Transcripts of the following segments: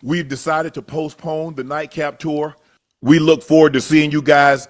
we've decided to postpone the Nightcap Tour. We look forward to seeing you guys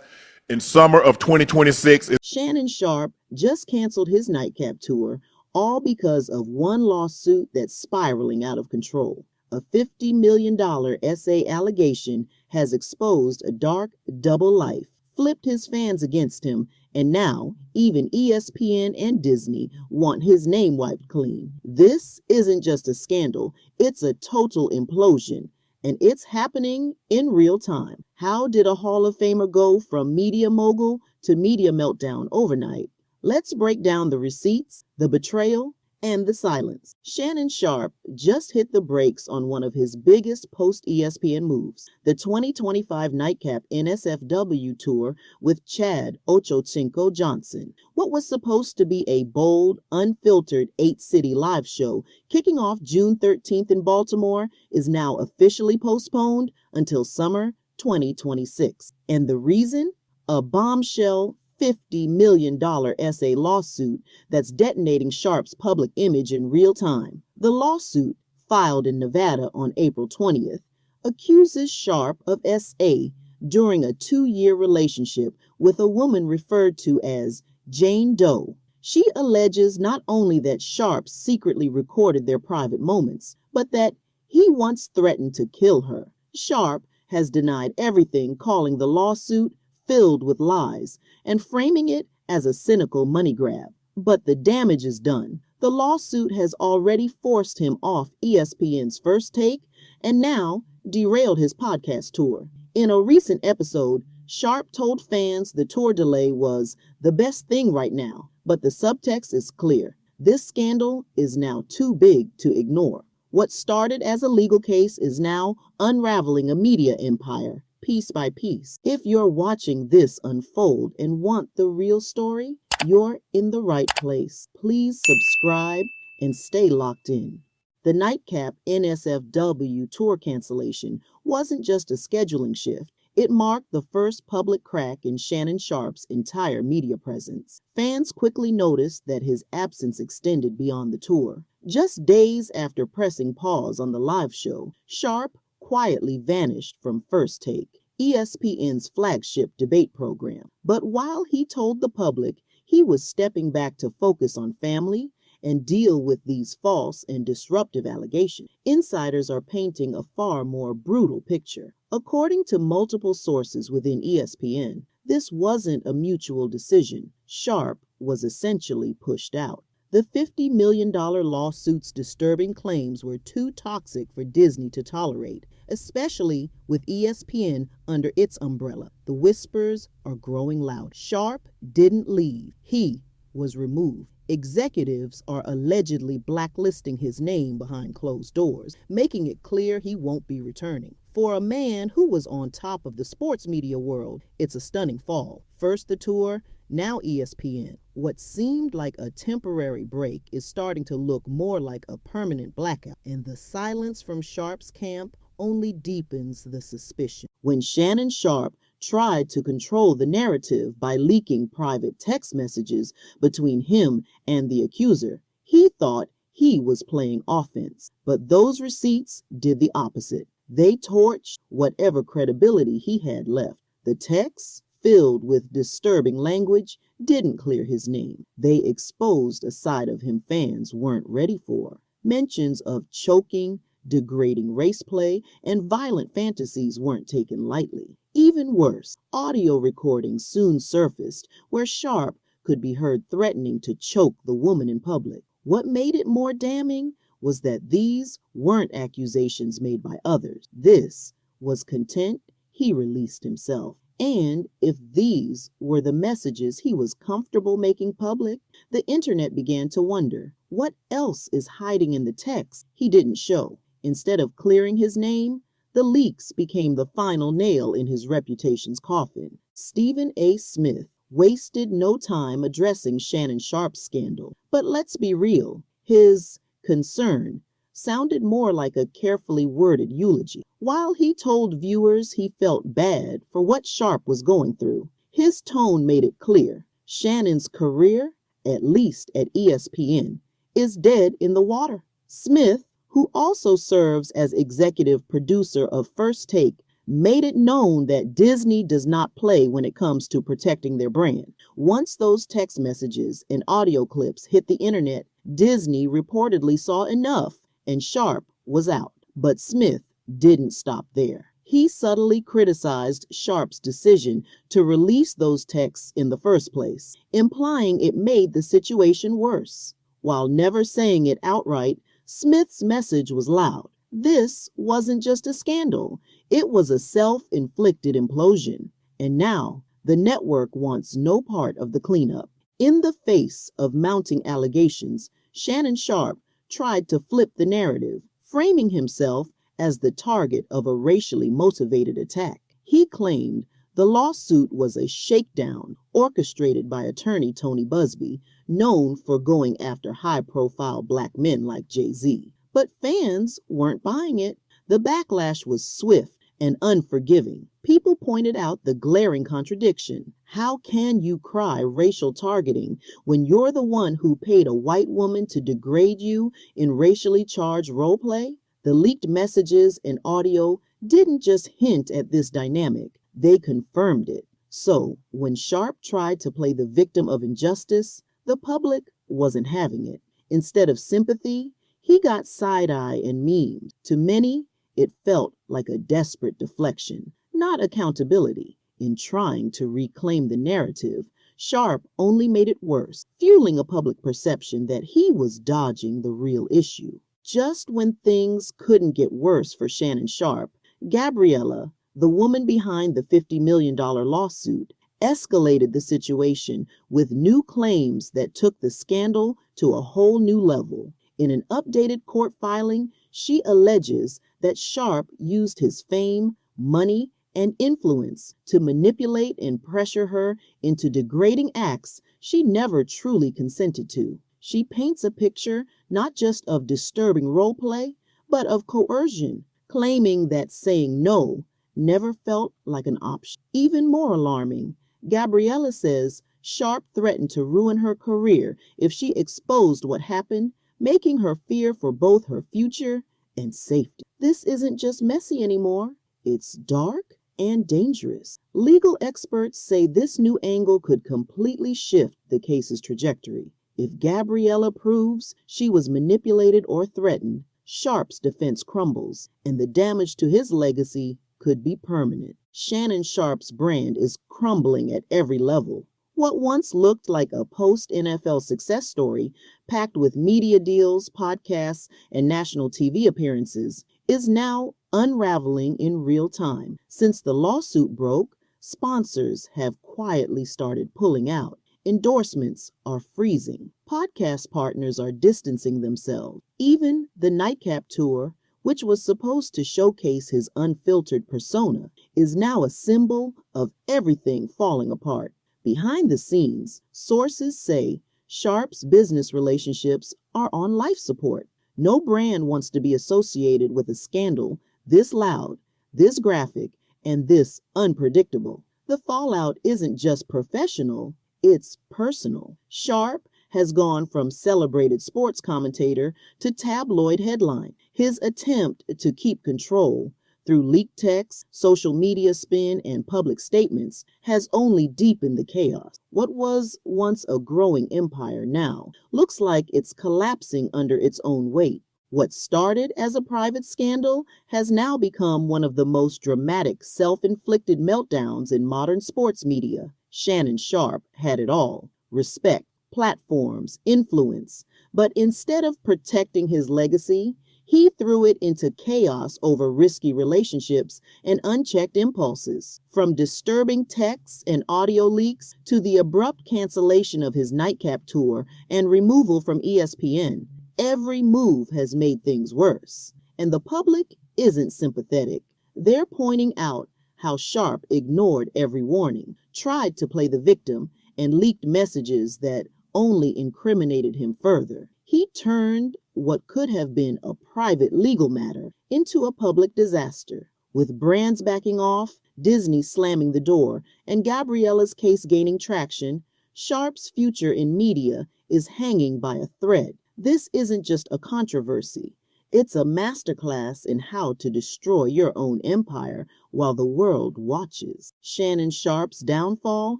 in summer of 2026. Shannon Sharpe just canceled his Nightcap Tour, all because of one lawsuit that's spiraling out of control. A $50 million essay allegation has exposed a dark double life, flipped his fans against him, and now even ESPN and Disney want his name wiped clean. This isn't just a scandal, it's a total implosion, and it's happening in real time. How did a Hall of Famer go from media mogul to media meltdown overnight? Let's break down the receipts, the betrayal, and the silence. Shannon Sharpe just hit the brakes on one of his biggest post-ESPN moves, the 2025 Nightcap NSFW Tour with Chad Ochocinco Johnson. What was supposed to be a bold, unfiltered 8-city live show kicking off June 13th in Baltimore is now officially postponed until summer 2026. And the reason? A bombshell $50 million essay lawsuit that's detonating Sharpe's public image in real time. The lawsuit, filed in Nevada on April 20th, accuses Sharpe of SA during a 2-year relationship with a woman referred to as Jane Doe. She alleges not only that Sharpe secretly recorded their private moments, but that he once threatened to kill her. Sharpe has denied everything, calling the lawsuit filled with lies and framing it as a cynical money grab. But the damage is done. The lawsuit has already forced him off ESPN's First Take and now derailed his podcast tour. In a recent episode, Sharpe told fans the tour delay was the best thing right now, but the subtext is clear. This scandal is now too big to ignore. What started as a legal case is now unraveling a media empire, piece by piece. If you're watching this unfold and want the real story, you're in the right place. Please subscribe and stay locked in. The Nightcap NSFW Tour cancellation wasn't just a scheduling shift. It marked the first public crack in Shannon Sharpe's entire media presence. Fans quickly noticed that his absence extended beyond the tour. Just days after pressing pause on the live show, Sharpe quietly vanished from First Take, ESPN's flagship debate program. But while he told the public he was stepping back to focus on family and deal with these false and disruptive allegations, insiders are painting a far more brutal picture. According to multiple sources within ESPN, this wasn't a mutual decision. Sharpe was essentially pushed out. The $50 million lawsuit's disturbing claims were too toxic for Disney to tolerate, especially with ESPN under its umbrella. The whispers are growing loud. Sharpe didn't leave. He was removed. Executives are allegedly blacklisting his name behind closed doors, making it clear he won't be returning. For a man who was on top of the sports media world, it's a stunning fall. First the tour, now ESPN. What seemed like a temporary break is starting to look more like a permanent blackout, and the silence from Sharpe's camp only deepens the suspicion. When Shannon Sharpe tried to control the narrative by leaking private text messages between him and the accuser, he thought he was playing offense. But those receipts did the opposite. They torched whatever credibility he had left. The texts, filled with disturbing language, didn't clear his name. They exposed a side of him fans weren't ready for. Mentions of choking, degrading race play, and violent fantasies weren't taken lightly. Even worse, audio recordings soon surfaced where Sharpe could be heard threatening to choke the woman in public. What made it more damning was that these weren't accusations made by others. This was content he released himself. And if these were the messages he was comfortable making public, the internet began to wonder, what else is hiding in the text he didn't show? Instead of clearing his name, the leaks became the final nail in his reputation's coffin. Stephen A. Smith wasted no time addressing Shannon Sharpe's scandal. But let's be real, his concern sounded more like a carefully worded eulogy. While he told viewers he felt bad for what Sharpe was going through, his tone made it clear Shannon's career, at least at ESPN, is dead in the water. Smith who also serves as executive producer of First Take, made it known that Disney does not play when it comes to protecting their brand. Once those text messages and audio clips hit the internet, Disney reportedly saw enough and Sharpe was out. But Smith didn't stop there. He subtly criticized Sharpe's decision to release those texts in the first place, implying it made the situation worse. While never saying it outright, Smith's message was loud. This wasn't just a scandal. It was a self-inflicted implosion. And now, the network wants no part of the cleanup. In the face of mounting allegations, Shannon Sharpe tried to flip the narrative, framing himself as the target of a racially motivated attack. He claimed the lawsuit was a shakedown orchestrated by attorney Tony Busby, known for going after high-profile black men like Jay-Z. But fans weren't buying it. The backlash was swift and unforgiving. People pointed out the glaring contradiction. How can you cry racial targeting when you're the one who paid a white woman to degrade you in racially charged role play? The leaked messages and audio didn't just hint at this dynamic, they confirmed it. So, when Sharpe tried to play the victim of injustice, the public wasn't having it. Instead of sympathy, he got side-eye and memed. To many, it felt like a desperate deflection, not accountability. In trying to reclaim the narrative, Sharpe only made it worse, fueling a public perception that he was dodging the real issue. Just when things couldn't get worse for Shannon Sharpe, Gabriella, the woman behind the $50 million lawsuit, escalated the situation with new claims that took the scandal to a whole new level. In an updated court filing, she alleges that Sharpe used his fame, money, and influence to manipulate and pressure her into degrading acts she never truly consented to. She paints a picture not just of disturbing role play, but of coercion, claiming that saying no never felt like an option. Even more alarming, Gabriella says Sharpe threatened to ruin her career if she exposed what happened, making her fear for both her future and safety. This isn't just messy anymore. It's dark and dangerous. Legal experts say this new angle could completely shift the case's trajectory. If Gabriella proves she was manipulated or threatened, Sharpe's defense crumbles, and the damage to his legacy could be permanent. Shannon Sharpe's brand is crumbling at every level. What once looked like a post-NFL success story, packed with media deals, podcasts, and national TV appearances, is now unraveling in real time. Since the lawsuit broke, sponsors have quietly started pulling out. Endorsements are freezing. Podcast partners are distancing themselves. Even the Nightcap Tour, which was supposed to showcase his unfiltered persona, is now a symbol of everything falling apart. Behind the scenes, sources say Sharpe's business relationships are on life support. No brand wants to be associated with a scandal this loud, this graphic, and this unpredictable. The fallout isn't just professional, it's personal. Sharpe has gone from celebrated sports commentator to tabloid headline. His attempt to keep control through leaked texts, social media spin, and public statements has only deepened the chaos. What was once a growing empire now looks like it's collapsing under its own weight. What started as a private scandal has now become one of the most dramatic self-inflicted meltdowns in modern sports media. Shannon Sharpe had it all: respect, platforms, influence. But instead of protecting his legacy, he threw it into chaos over risky relationships and unchecked impulses. From disturbing texts and audio leaks to the abrupt cancellation of his Nightcap Tour and removal from ESPN, every move has made things worse. And the public isn't sympathetic. They're pointing out how Sharpe ignored every warning, tried to play the victim, and leaked messages that only incriminated him further. He turned what could have been a private legal matter into a public disaster. With brands backing off, Disney slamming the door, and Gabriella's case gaining traction, Sharpe's future in media is hanging by a thread. This isn't just a controversy. It's a masterclass in how to destroy your own empire while the world watches. Shannon Sharpe's downfall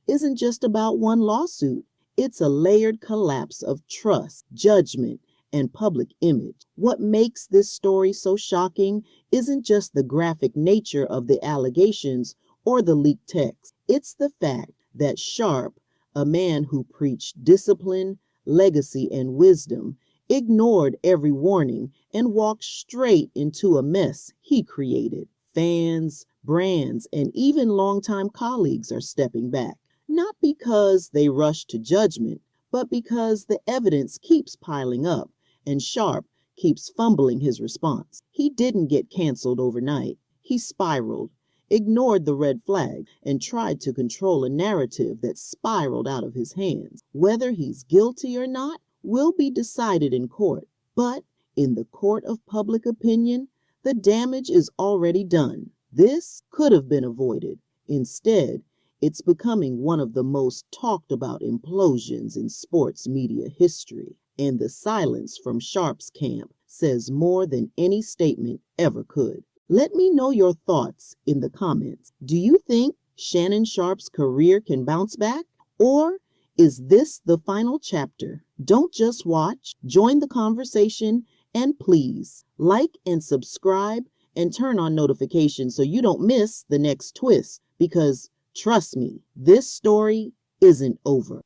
isn't just about one lawsuit. It's a layered collapse of trust, judgment, and public image. What makes this story so shocking isn't just the graphic nature of the allegations or the leaked text. It's the fact that Sharpe, a man who preached discipline, legacy, and wisdom, ignored every warning and walked straight into a mess he created. Fans, brands, and even longtime colleagues are stepping back, not because they rush to judgment, but because the evidence keeps piling up and Sharpe keeps fumbling his response. He didn't get canceled overnight. He spiraled, ignored the red flag, and tried to control a narrative that spiraled out of his hands. Whether he's guilty or not will be decided in court, but in the court of public opinion, the damage is already done. This could have been avoided. Instead, it's becoming one of the most talked about implosions in sports media history, and the silence from Sharpe's camp says more than any statement ever could. Let me know your thoughts in the comments. Do you think Shannon Sharpe's career can bounce back? Or is this the final chapter? Don't just watch, join the conversation, and please like and subscribe and turn on notifications so you don't miss the next twist, because trust me, this story isn't over.